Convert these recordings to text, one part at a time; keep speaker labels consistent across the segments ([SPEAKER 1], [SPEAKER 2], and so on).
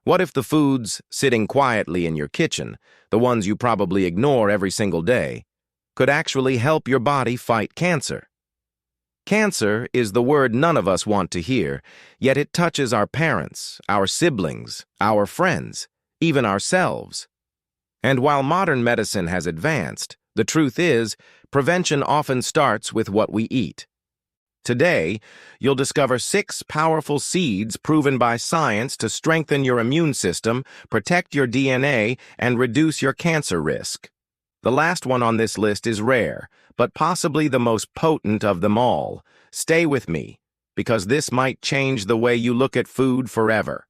[SPEAKER 1] What if the foods sitting quietly in your kitchen, the ones you probably ignore every single day, could actually help your body fight cancer? Cancer is the word none of us want to hear, yet it touches our parents, our siblings, our friends, even ourselves. And while modern medicine has advanced, the truth is, prevention often starts with what we eat. Today, you'll discover 6 powerful seeds proven by science to strengthen your immune system, protect your DNA, and reduce your cancer risk. The last one on this list is rare, but possibly the most potent of them all. Stay with me, because this might change the way you look at food forever.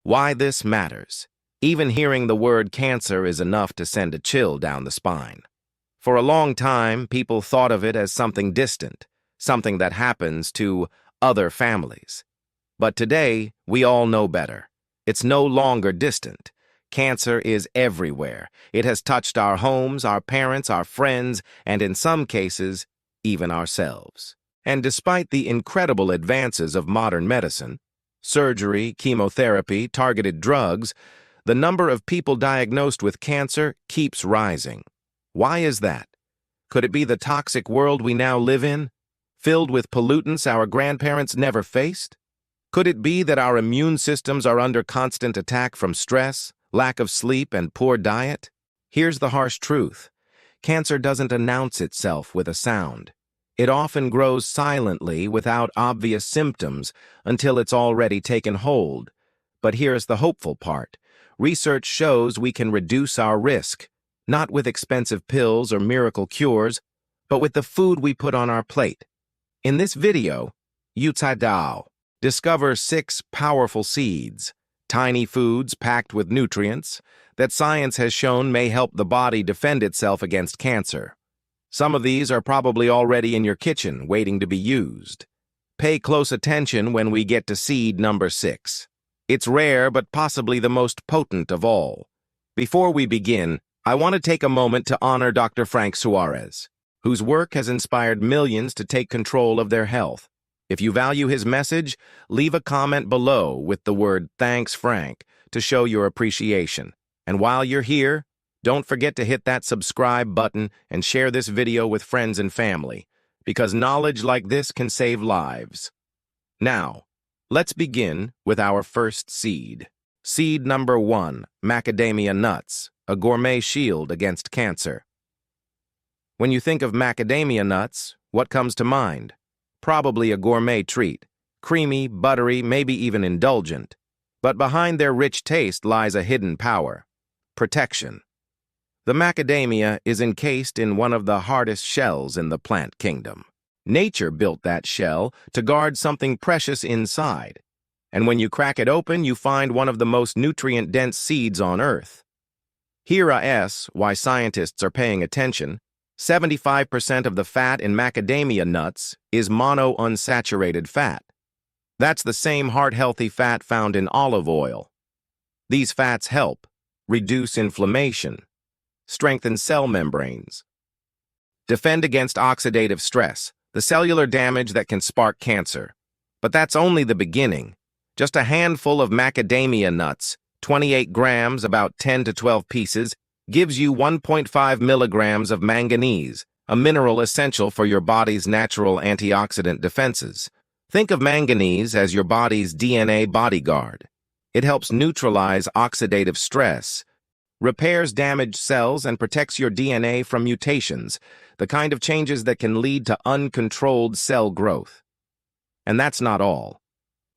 [SPEAKER 1] Why this matters. Even hearing the word cancer is enough to send a chill down the spine. For a long time, people thought of it as something distant, something that happens to other families. But today, we all know better. It's no longer distant. Cancer is everywhere. It has touched our homes, our parents, our friends, and in some cases, even ourselves. And despite the incredible advances of modern medicine, surgery, chemotherapy, targeted drugs, the number of people diagnosed with cancer keeps rising. Why is that? Could it be the toxic world we now live in, filled with pollutants our grandparents never faced? Could it be that our immune systems are under constant attack from stress, lack of sleep, and poor diet? Here's the harsh truth. Cancer doesn't announce itself with a sound. It often grows silently without obvious symptoms until it's already taken hold. But here's the hopeful part. Research shows we can reduce our risk, not with expensive pills or miracle cures, but with the food we put on our plate. In this video, discover 6 powerful seeds, tiny foods packed with nutrients, that science has shown may help the body defend itself against cancer. Some of these are probably already in your kitchen, waiting to be used. Pay close attention when we get to seed number 6. It's rare, but possibly the most potent of all. Before we begin, I want to take a moment to honor Dr. Frank Suarez, whose work has inspired millions to take control of their health. If you value his message, leave a comment below with the word "Thanks, Frank" to show your appreciation. And while you're here, don't forget to hit that subscribe button and share this video with friends and family, because knowledge like this can save lives. Now, let's begin with our first seed. Seed number 1, macadamia nuts, a gourmet shield against cancer. When you think of macadamia nuts, what comes to mind? Probably a gourmet treat, creamy, buttery, maybe even indulgent. But behind their rich taste lies a hidden power: protection. The macadamia is encased in one of the hardest shells in the plant kingdom. Nature built that shell to guard something precious inside. And when you crack it open, you find one of the most nutrient-dense seeds on Earth. Here is why scientists are paying attention. 75% of the fat in macadamia nuts is monounsaturated fat. That's the same heart-healthy fat found in olive oil. These fats help reduce inflammation, strengthen cell membranes, defend against oxidative stress, the cellular damage that can spark cancer. But that's only the beginning. Just a handful of macadamia nuts, 28 grams, about 10 to 12 pieces, gives you 1.5 milligrams of manganese, a mineral essential for your body's natural antioxidant defenses. Think of manganese as your body's DNA bodyguard. It helps neutralize oxidative stress, repairs damaged cells, and protects your DNA from mutations, the kind of changes that can lead to uncontrolled cell growth. And that's not all.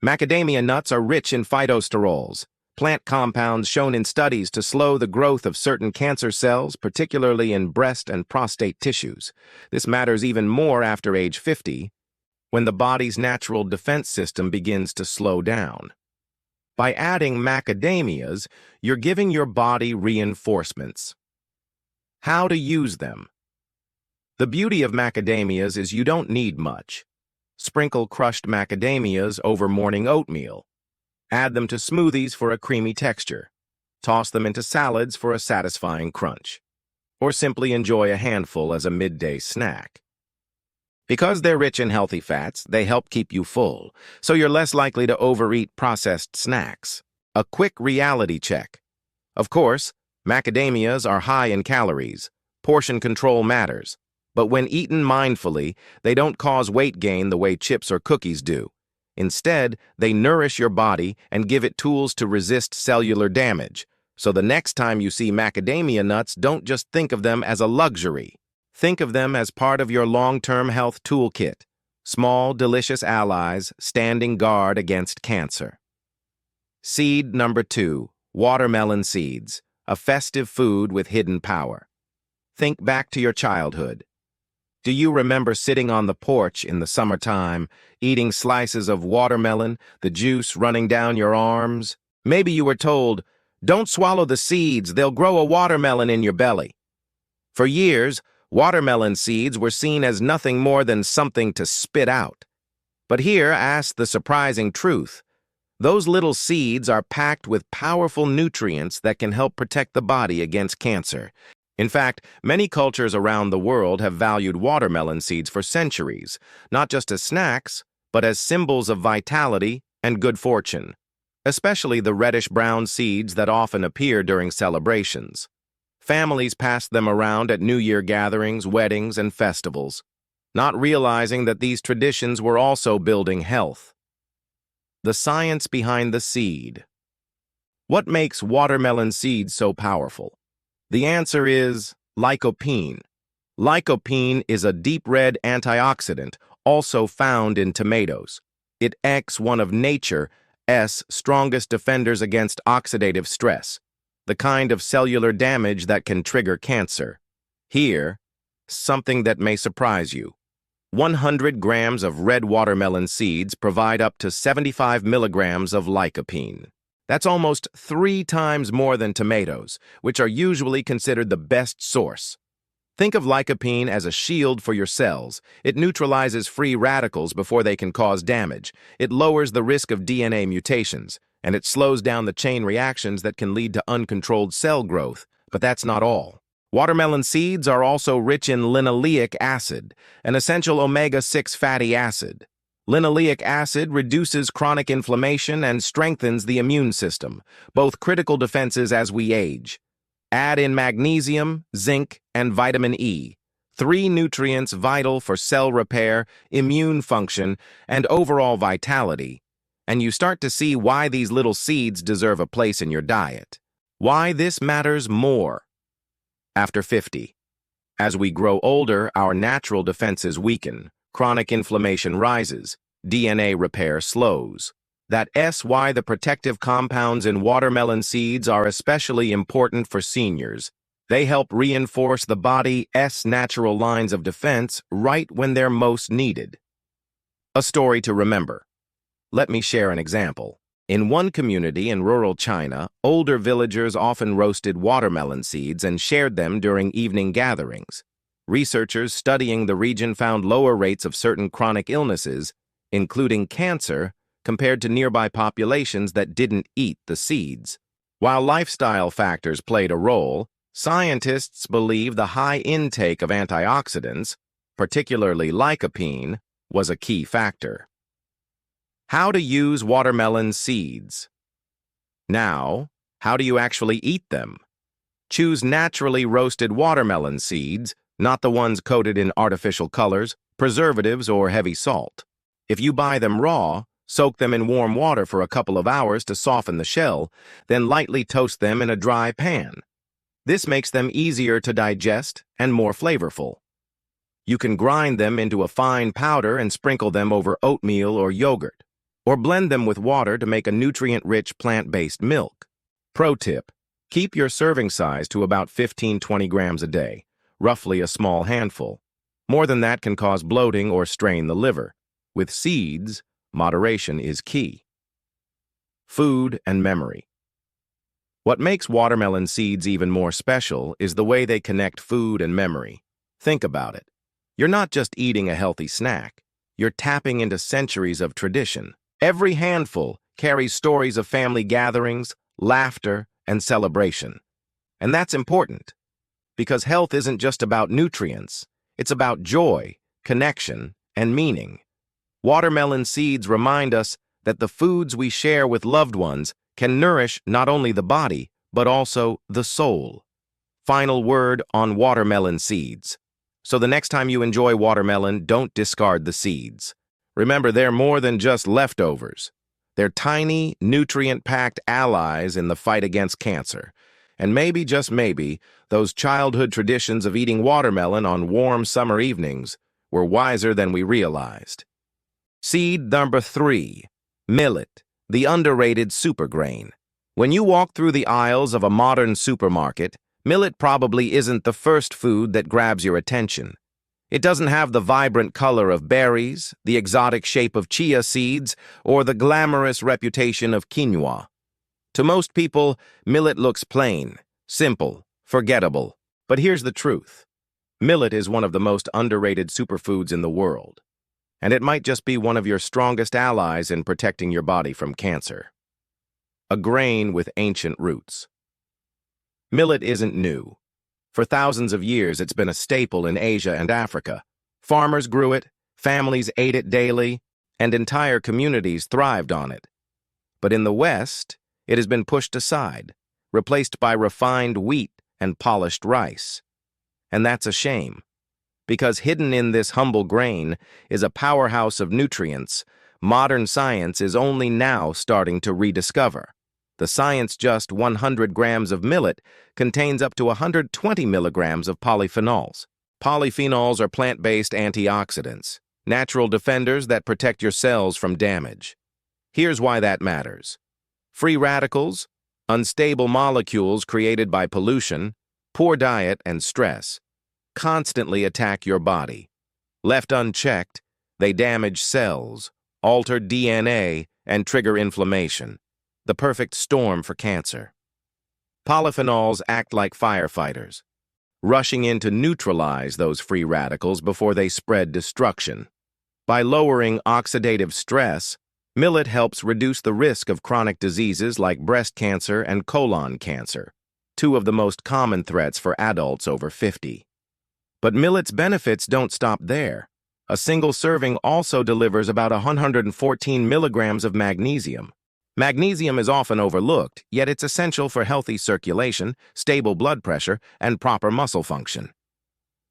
[SPEAKER 1] Macadamia nuts are rich in phytosterols, plant compounds shown in studies to slow the growth of certain cancer cells, particularly in breast and prostate tissues. This matters even more after age 50, when the body's natural defense system begins to slow down. By adding macadamias, you're giving your body reinforcements. How to use them? The beauty of macadamias is you don't need much. Sprinkle crushed macadamias over morning oatmeal. Add them to smoothies for a creamy texture. Toss them into salads for a satisfying crunch. Or simply enjoy a handful as a midday snack. Because they're rich in healthy fats, they help keep you full, so you're less likely to overeat processed snacks. A quick reality check. Of course, macadamias are high in calories. Portion control matters. But when eaten mindfully, they don't cause weight gain the way chips or cookies do. Instead, they nourish your body and give it tools to resist cellular damage. So the next time you see macadamia nuts, don't just think of them as a luxury. Think of them as part of your long-term health toolkit. Small, delicious allies standing guard against cancer. Seed number 2, watermelon seeds, a festive food with hidden power. Think back to your childhood. Do you remember sitting on the porch in the summertime, eating slices of watermelon, the juice running down your arms? Maybe you were told, "Don't swallow the seeds, they'll grow a watermelon in your belly." For years, watermelon seeds were seen as nothing more than something to spit out. But here, ask the surprising truth. Those little seeds are packed with powerful nutrients that can help protect the body against cancer. In fact, many cultures around the world have valued watermelon seeds for centuries, not just as snacks, but as symbols of vitality and good fortune, especially the reddish-brown seeds that often appear during celebrations. Families passed them around at New Year gatherings, weddings, and festivals, not realizing that these traditions were also building health. The science behind the seed. What makes watermelon seeds so powerful? The answer is lycopene. Lycopene is a deep red antioxidant also found in tomatoes. It acts one of nature's strongest defenders against oxidative stress, the kind of cellular damage that can trigger cancer. Here, something that may surprise you. 100 grams of red watermelon seeds provide up to 75 milligrams of lycopene. That's almost 3 times more than tomatoes, which are usually considered the best source. Think of lycopene as a shield for your cells. It neutralizes free radicals before they can cause damage. It lowers the risk of DNA mutations, and it slows down the chain reactions that can lead to uncontrolled cell growth. But that's not all. Watermelon seeds are also rich in linoleic acid, an essential omega-6 fatty acid. Linoleic acid reduces chronic inflammation and strengthens the immune system, both critical defenses as we age. Add in magnesium, zinc, and vitamin E, 3 nutrients vital for cell repair, immune function, and overall vitality, and you start to see why these little seeds deserve a place in your diet. Why this matters more. After 50. As we grow older, our natural defenses weaken. Chronic inflammation rises, DNA repair slows. That's why the protective compounds in watermelon seeds are especially important for seniors. They help reinforce the body's natural lines of defense right when they're most needed. A story to remember. Let me share an example. In one community in rural China, older villagers often roasted watermelon seeds and shared them during evening gatherings. Researchers studying the region found lower rates of certain chronic illnesses, including cancer, compared to nearby populations that didn't eat the seeds. While lifestyle factors played a role, scientists believe the high intake of antioxidants, particularly lycopene, was a key factor. How to use watermelon seeds. Now, how do you actually eat them? Choose naturally roasted watermelon seeds, not the ones coated in artificial colors, preservatives, or heavy salt. If you buy them raw, soak them in warm water for a couple of hours to soften the shell, then lightly toast them in a dry pan. This makes them easier to digest and more flavorful. You can grind them into a fine powder and sprinkle them over oatmeal or yogurt, or blend them with water to make a nutrient-rich plant-based milk. Pro tip: keep your serving size to about 15-20 grams a day, roughly a small handful. More than that can cause bloating or strain the liver. With seeds, moderation is key. Food and memory. What makes watermelon seeds even more special is the way they connect food and memory. Think about it. You're not just eating a healthy snack. You're tapping into centuries of tradition. Every handful carries stories of family gatherings, laughter, and celebration. And that's important, because health isn't just about nutrients. It's about joy, connection, and meaning. Watermelon seeds remind us that the foods we share with loved ones can nourish not only the body, but also the soul. Final word on watermelon seeds. So the next time you enjoy watermelon, don't discard the seeds. Remember, they're more than just leftovers. They're tiny, nutrient-packed allies in the fight against cancer. And maybe, just maybe, those childhood traditions of eating watermelon on warm summer evenings were wiser than we realized. Seed number 3, millet, the underrated supergrain. When you walk through the aisles of a modern supermarket, millet probably isn't the first food that grabs your attention. It doesn't have the vibrant color of berries, the exotic shape of chia seeds, or the glamorous reputation of quinoa. To most people, millet looks plain, simple, forgettable. But here's the truth. Millet is one of the most underrated superfoods in the world, and it might just be one of your strongest allies in protecting your body from cancer. A grain with ancient roots. Millet isn't new. For thousands of years, it's been a staple in Asia and Africa. Farmers grew it, families ate it daily, and entire communities thrived on it. But in the West, it has been pushed aside, replaced by refined wheat and polished rice. And that's a shame, because hidden in this humble grain is a powerhouse of nutrients modern science is only now starting to rediscover. The science-just 100 grams of millet contains up to 120 milligrams of polyphenols. Polyphenols are plant-based antioxidants, natural defenders that protect your cells from damage. Here's why that matters. Free radicals, unstable molecules created by pollution, poor diet, and stress constantly attack your body. Left unchecked, they damage cells, alter DNA, and trigger inflammation. The perfect storm for cancer. Polyphenols act like firefighters, rushing in to neutralize those free radicals before they spread destruction. By lowering oxidative stress, millet helps reduce the risk of chronic diseases like breast cancer and colon cancer, two of the most common threats for adults over 50. But millet's benefits don't stop there. A single serving also delivers about 114 milligrams of magnesium. Magnesium is often overlooked, yet it's essential for healthy circulation, stable blood pressure, and proper muscle function.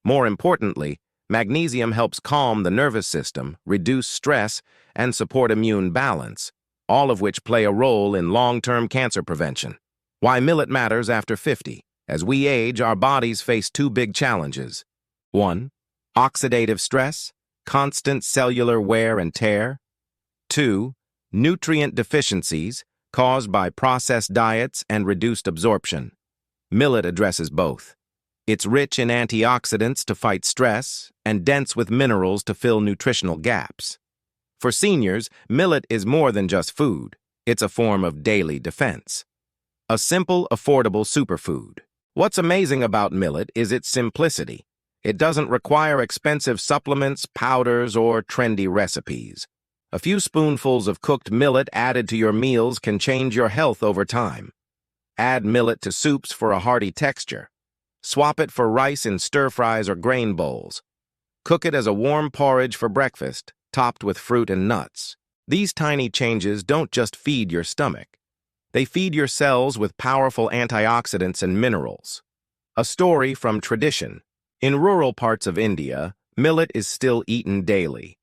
[SPEAKER 1] More importantly, magnesium helps calm the nervous system, reduce stress, and support immune balance, all of which play a role in long-term cancer prevention. Why millet matters after 50. As we age, our bodies face two big challenges. 1. Oxidative stress, constant cellular wear and tear. 2. Nutrient deficiencies caused by processed diets and reduced absorption. Millet addresses both. It's rich in antioxidants to fight stress and dense with minerals to fill nutritional gaps. For seniors, millet is more than just food. It's a form of daily defense. A simple, affordable superfood. What's amazing about millet is its simplicity. It doesn't require expensive supplements, powders, or trendy recipes. A few spoonfuls of cooked millet added to your meals can change your health over time. Add millet to soups for a hearty texture. Swap it for rice in stir-fries or grain bowls. Cook it as a warm porridge for breakfast, topped with fruit and nuts. These tiny changes don't just feed your stomach. They feed your cells with powerful antioxidants and minerals. A story from tradition. In rural parts of India, millet is still eaten daily.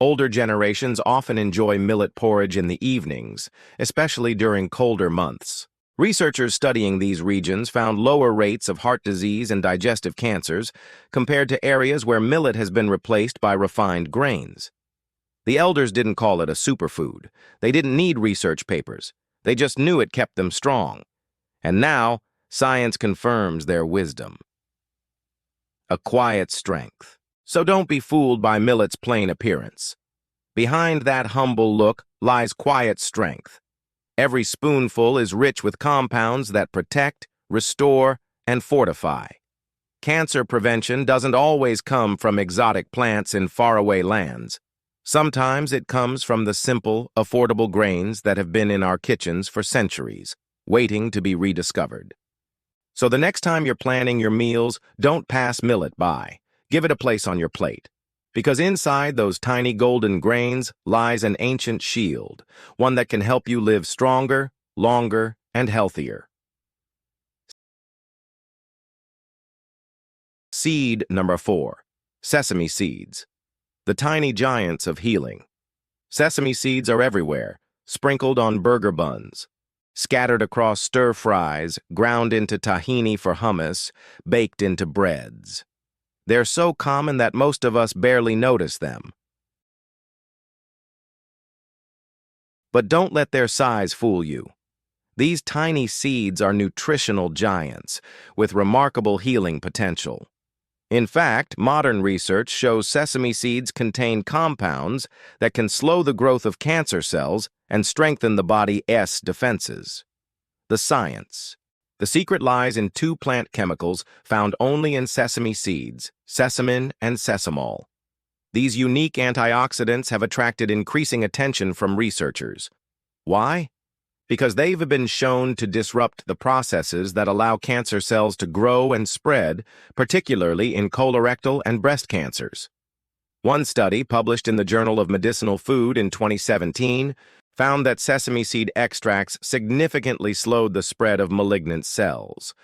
[SPEAKER 1] Older generations often enjoy millet porridge in the evenings, especially during colder months. Researchers studying these regions found lower rates of heart disease and digestive cancers compared to areas where millet has been replaced by refined grains. The elders didn't call it a superfood. They didn't need research papers. They just knew it kept them strong. And now, science confirms their wisdom. A quiet strength. So don't be fooled by millet's plain appearance. Behind that humble look lies quiet strength. Every spoonful is rich with compounds that protect, restore, and fortify. Cancer prevention doesn't always come from exotic plants in faraway lands. Sometimes it comes from the simple, affordable grains that have been in our kitchens for centuries, waiting to be rediscovered. So the next time you're planning your meals, don't pass millet by. Give it a place on your plate. Because inside those tiny golden grains lies an ancient shield, one that can help you live stronger, longer, and healthier. Seed number 4. Sesame seeds. The tiny giants of healing. Sesame seeds are everywhere, sprinkled on burger buns, scattered across stir-fries, ground into tahini for hummus, baked into breads. They're so common that most of us barely notice them. But don't let their size fool you. These tiny seeds are nutritional giants with remarkable healing potential. In fact, modern research shows sesame seeds contain compounds that can slow the growth of cancer cells and strengthen the body's defenses. The science. The secret lies in 2 plant chemicals found only in sesame seeds, sesamin and sesamol. These unique antioxidants have attracted increasing attention from researchers. Why? Because they've been shown to disrupt the processes that allow cancer cells to grow and spread, particularly in colorectal and breast cancers. One study, published in the Journal of Medicinal Food in 2017, found that sesame seed extracts significantly slowed the spread of malignant cells.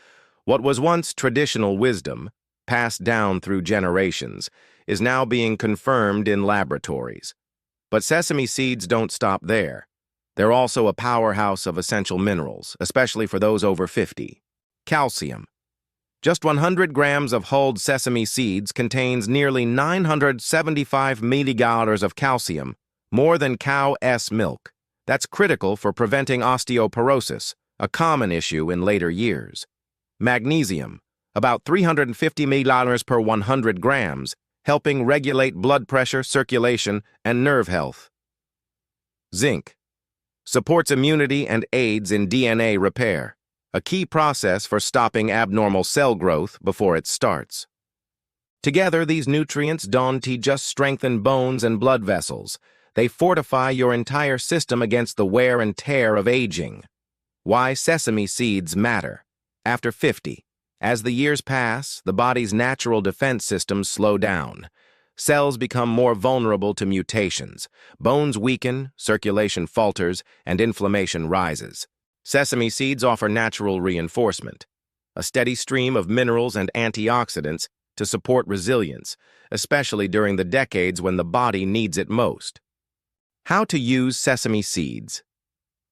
[SPEAKER 1] What was once traditional wisdom, passed down through generations, is now being confirmed in laboratories. But sesame seeds don't stop there. They're also a powerhouse of essential minerals, especially for those over 50. Calcium. Just 100 grams of hulled sesame seeds contains nearly 975 milligallons of calcium, more than cow's milk. That's critical for preventing osteoporosis, a common issue in later years. Magnesium. About 350 milliliters per 100 grams, helping regulate blood pressure, circulation, and nerve health. Zinc. Supports immunity and aids in DNA repair, a key process for stopping abnormal cell growth before it starts. Together, these nutrients don't just strengthen bones and blood vessels. They fortify your entire system against the wear and tear of aging. Why sesame seeds matter. After 50, as the years pass, the body's natural defense systems slow down. Cells become more vulnerable to mutations. Bones weaken, circulation falters, and inflammation rises. Sesame seeds offer natural reinforcement, a steady stream of minerals and antioxidants to support resilience, especially during the decades when the body needs it most. How to use sesame seeds.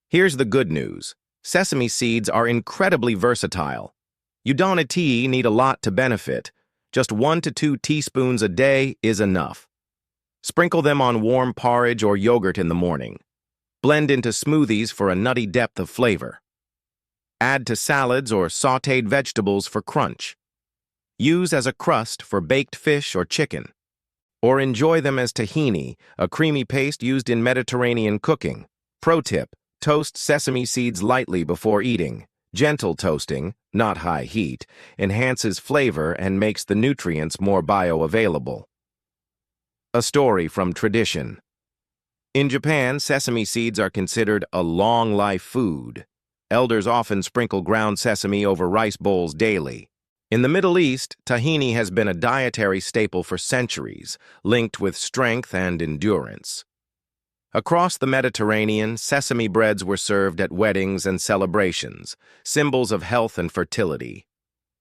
[SPEAKER 1] Here's the good news. Sesame seeds are incredibly versatile. You don't need a lot to benefit. Just 1 to 2 teaspoons a day is enough. Sprinkle them on warm porridge or yogurt in the morning. Blend into smoothies for a nutty depth of flavor. Add to salads or sautéed vegetables for crunch. Use as a crust for baked fish or chicken. Or enjoy them as tahini, a creamy paste used in Mediterranean cooking. Pro tip, toast sesame seeds lightly before eating. Gentle toasting, not high heat, enhances flavor and makes the nutrients more bioavailable. A story from tradition. In Japan, sesame seeds are considered a long-life food. Elders often sprinkle ground sesame over rice bowls daily. In the Middle East, tahini has been a dietary staple for centuries, linked with strength and endurance. Across the Mediterranean, sesame breads were served at weddings and celebrations, symbols of health and fertility.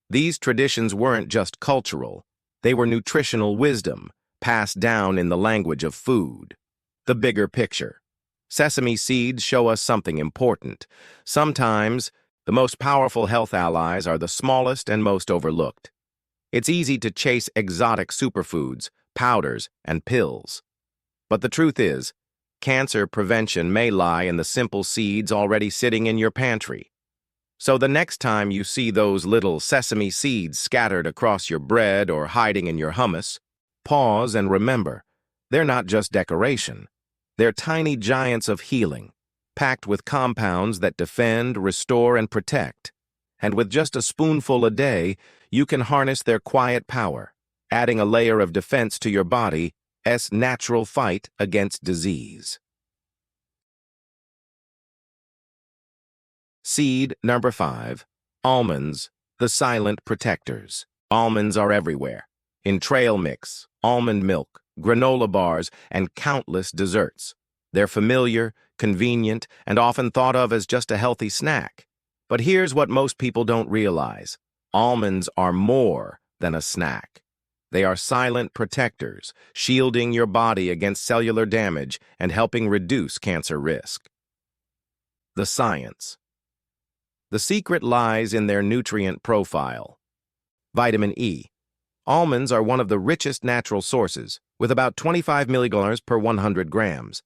[SPEAKER 1] These traditions weren't just cultural, they were nutritional wisdom, passed down in the language of food. The bigger picture. Sesame seeds show us something important. Sometimes, the most powerful health allies are the smallest and most overlooked. It's easy to chase exotic superfoods, powders, and pills. But the truth is, cancer prevention may lie in the simple seeds already sitting in your pantry. So the next time you see those little sesame seeds scattered across your bread or hiding in your hummus, pause and remember, they're not just decoration. They're tiny giants of healing, packed with compounds that defend, restore, and protect. And with just a spoonful a day, you can harness their quiet power, adding a layer of defense to your body's natural fight against disease. Seed number 5. Almonds, the silent protectors. Almonds are everywhere. In trail mix, almond milk, granola bars, and countless desserts. They're familiar, convenient, and often thought of as just a healthy snack. But here's what most people don't realize. Almonds are more than a snack. They are silent protectors, shielding your body against cellular damage and helping reduce cancer risk. The science. The secret lies in their nutrient profile. Vitamin E. Almonds are one of the richest natural sources, with about 25 milligrams per 100 grams.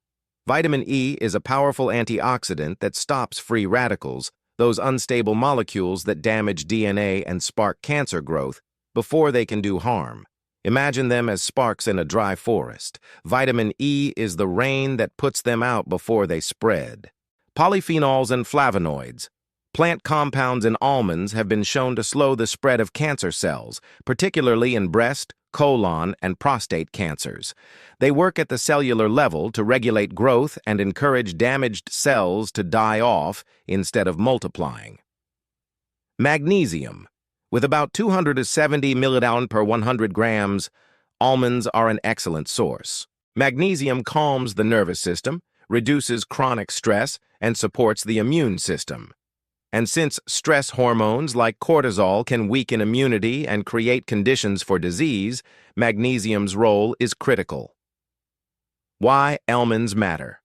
[SPEAKER 1] Vitamin E is a powerful antioxidant that stops free radicals, those unstable molecules that damage DNA and spark cancer growth, before they can do harm. Imagine them as sparks in a dry forest. Vitamin E is the rain that puts them out before they spread. Polyphenols and flavonoids. Plant compounds in almonds have been shown to slow the spread of cancer cells, particularly in breast, colon, and prostate cancers. They work at the cellular level to regulate growth and encourage damaged cells to die off instead of multiplying. Magnesium. With about 270 milligrams per 100 grams, almonds are an excellent source. Magnesium calms the nervous system, reduces chronic stress, and supports the immune system. And since stress hormones like cortisol can weaken immunity and create conditions for disease, magnesium's role is critical. Why almonds matter.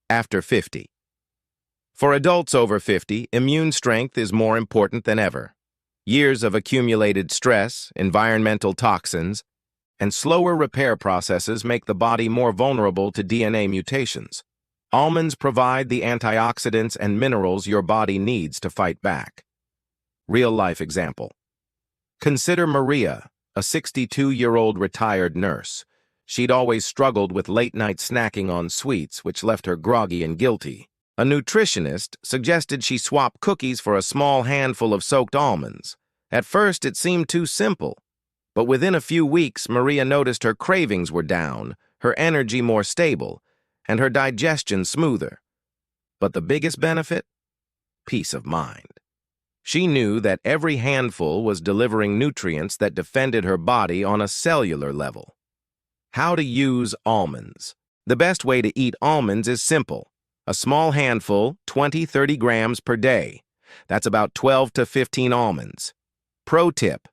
[SPEAKER 1] After 50. For adults over 50, immune strength is more important than ever. Years of accumulated stress, environmental toxins, and slower repair processes make the body more vulnerable to DNA mutations. Almonds provide the antioxidants and minerals your body needs to fight back. Real-life example. Consider Maria, a 62-year-old retired nurse. She'd always struggled with late-night snacking on sweets, which left her groggy and guilty. A nutritionist suggested she swap cookies for a small handful of soaked almonds. At first, it seemed too simple. But within a few weeks, Maria noticed her cravings were down, her energy more stable, and her digestion smoother. But the biggest benefit? Peace of mind. She knew that every handful was delivering nutrients that defended her body on a cellular level. How to use almonds. The best way to eat almonds is simple. A small handful, 20-30 grams per day. That's about 12 to 15 almonds. Pro tip: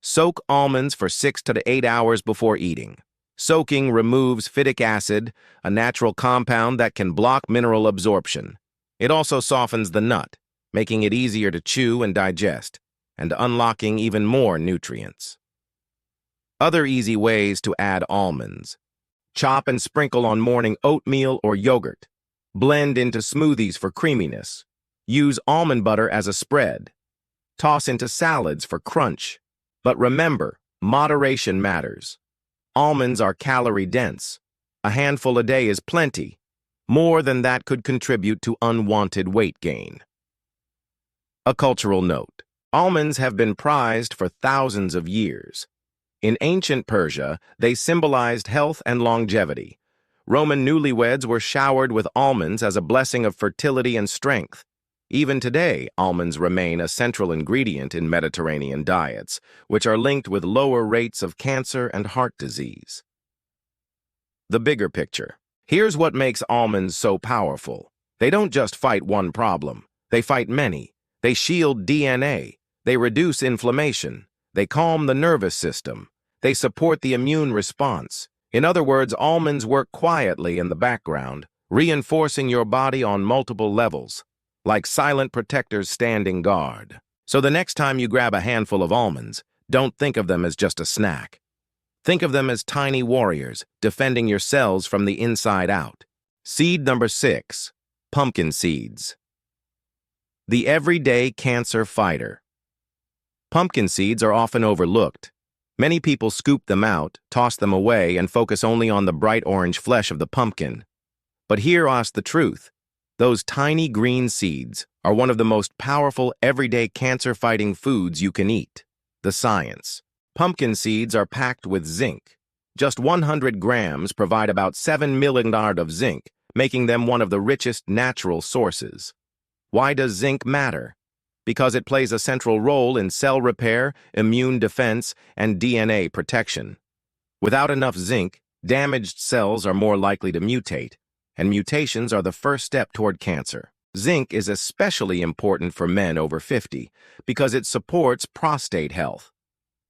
[SPEAKER 1] soak almonds for 6 to 8 hours before eating. Soaking removes phytic acid, a natural compound that can block mineral absorption. It also softens the nut, making it easier to chew and digest, and unlocking even more nutrients. Other easy ways to add almonds. Chop and sprinkle on morning oatmeal or yogurt. Blend into smoothies for creaminess. Use almond butter as a spread. Toss into salads for crunch. But remember, moderation matters. Almonds are calorie-dense. A handful a day is plenty. More than that could contribute to unwanted weight gain. A cultural note. Almonds have been prized for thousands of years. In ancient Persia, they symbolized health and longevity. Roman newlyweds were showered with almonds as a blessing of fertility and strength. Even today, almonds remain a central ingredient in Mediterranean diets, which are linked with lower rates of cancer and heart disease. The bigger picture. Here's what makes almonds so powerful. They don't just fight one problem. They fight many. They shield DNA. They reduce inflammation. They calm the nervous system. They support the immune response. In other words, almonds work quietly in the background, reinforcing your body on multiple levels, like silent protectors standing guard. So the next time you grab a handful of almonds, don't think of them as just a snack. Think of them as tiny warriors, defending your cells from the inside out. Seed number 6, pumpkin seeds. The everyday cancer fighter. Pumpkin seeds are often overlooked. Many people scoop them out, toss them away, and focus only on the bright orange flesh of the pumpkin. But hear us the truth. Those tiny green seeds are one of the most powerful everyday cancer-fighting foods you can eat. The science. Pumpkin seeds are packed with zinc. Just 100 grams provide about 7 milligrams of zinc, making them one of the richest natural sources. Why does zinc matter? Because it plays a central role in cell repair, immune defense, and DNA protection. Without enough zinc, damaged cells are more likely to mutate, and mutations are the first step toward cancer. Zinc is especially important for men over 50 because it supports prostate health.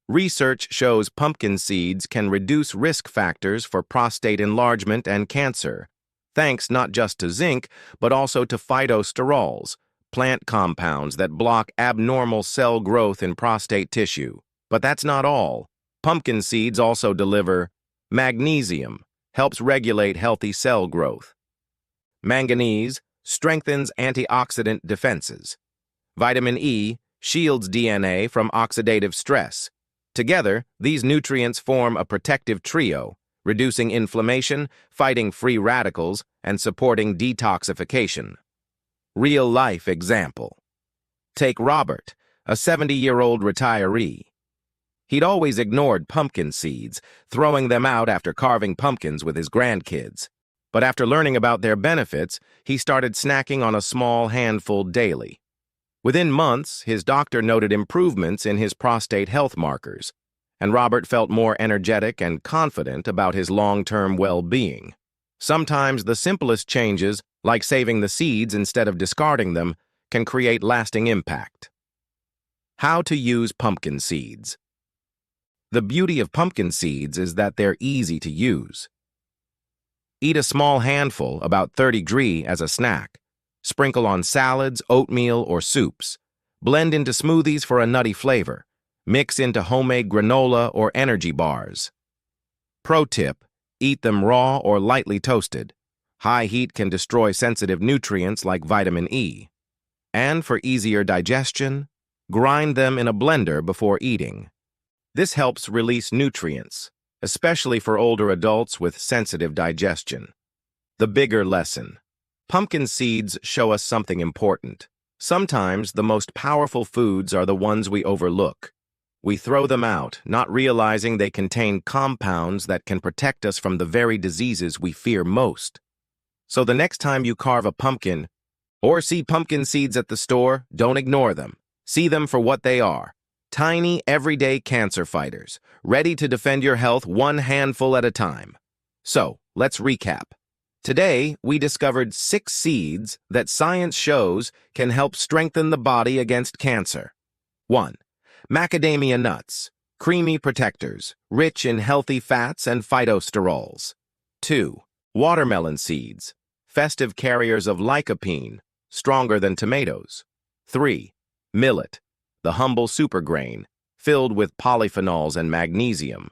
[SPEAKER 1] Research shows pumpkin seeds can reduce risk factors for prostate enlargement and cancer, thanks not just to zinc, but also to phytosterols, plant compounds that block abnormal cell growth in prostate tissue. But that's not all. Pumpkin seeds also deliver magnesium, helps regulate healthy cell growth. Manganese strengthens antioxidant defenses. Vitamin E shields DNA from oxidative stress. Together, these nutrients form a protective trio, reducing inflammation, fighting free radicals, and supporting detoxification. Real-life example. Take Robert, a 70-year-old retiree. He'd always ignored pumpkin seeds, throwing them out after carving pumpkins with his grandkids. But after learning about their benefits, he started snacking on a small handful daily. Within months, his doctor noted improvements in his prostate health markers, and Robert felt more energetic and confident about his long-term well-being. Sometimes the simplest changes, like saving the seeds instead of discarding them, can create lasting impact. How to use pumpkin seeds. The beauty of pumpkin seeds is that they're easy to use. Eat a small handful, about 30 gr, as a snack. Sprinkle on salads, oatmeal, or soups. Blend into smoothies for a nutty flavor. Mix into homemade granola or energy bars. Pro tip: eat them raw or lightly toasted. High heat can destroy sensitive nutrients like vitamin E. And for easier digestion, grind them in a blender before eating. This helps release nutrients, especially for older adults with sensitive digestion. The bigger lesson. Pumpkin seeds show us something important. Sometimes the most powerful foods are the ones we overlook. We throw them out, not realizing they contain compounds that can protect us from the very diseases we fear most. So the next time you carve a pumpkin or see pumpkin seeds at the store, don't ignore them. See them for what they are. Tiny, everyday cancer fighters, ready to defend your health one handful at a time. So, let's recap. Today, we discovered 6 seeds that science shows can help strengthen the body against cancer. 1. Macadamia nuts, creamy protectors, rich in healthy fats and phytosterols. 2. Watermelon seeds, festive carriers of lycopene, stronger than tomatoes. 3. Millet, the humble supergrain, filled with polyphenols and magnesium.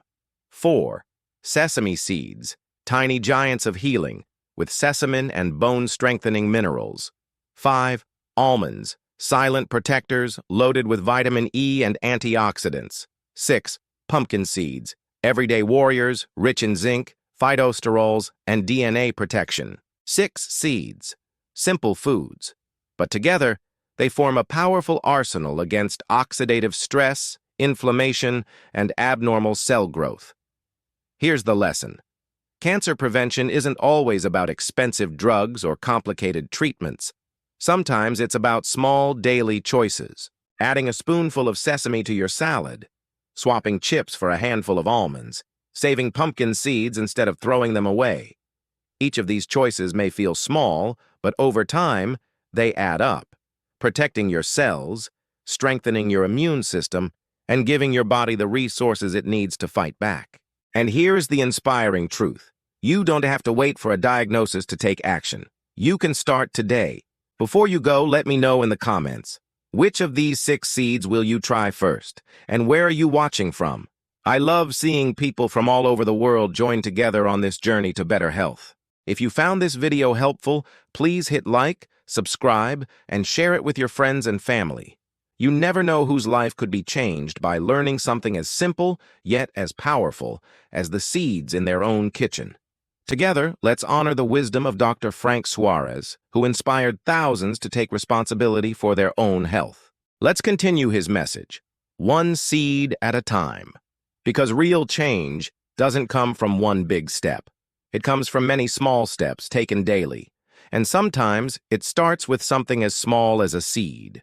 [SPEAKER 1] 4. Sesame seeds, tiny giants of healing, with sesamin and bone-strengthening minerals. 5. Almonds, silent protectors, loaded with vitamin E and antioxidants. 6. Pumpkin seeds, everyday warriors, rich in zinc, phytosterols, and DNA protection. 6 seeds, simple foods, but together, they form a powerful arsenal against oxidative stress, inflammation, and abnormal cell growth. Here's the lesson. Cancer prevention isn't always about expensive drugs or complicated treatments. Sometimes it's about small daily choices. Adding a spoonful of sesame to your salad, swapping chips for a handful of almonds, saving pumpkin seeds instead of throwing them away. Each of these choices may feel small, but over time, they add up, protecting your cells, strengthening your immune system, and giving your body the resources it needs to fight back. And here's the inspiring truth. You don't have to wait for a diagnosis to take action. You can start today. Before you go, let me know in the comments. Which of these 6 seeds will you try first? And where are you watching from? I love seeing people from all over the world join together on this journey to better health. If you found this video helpful, please hit like, subscribe, and share it with your friends and family. You never know whose life could be changed by learning something as simple, yet as powerful, as the seeds in their own kitchen. Together, let's honor the wisdom of Dr. Frank Suarez, who inspired thousands to take responsibility for their own health. Let's continue his message, one seed at a time. Because real change doesn't come from one big step. It comes from many small steps taken daily. And sometimes it starts with something as small as a seed.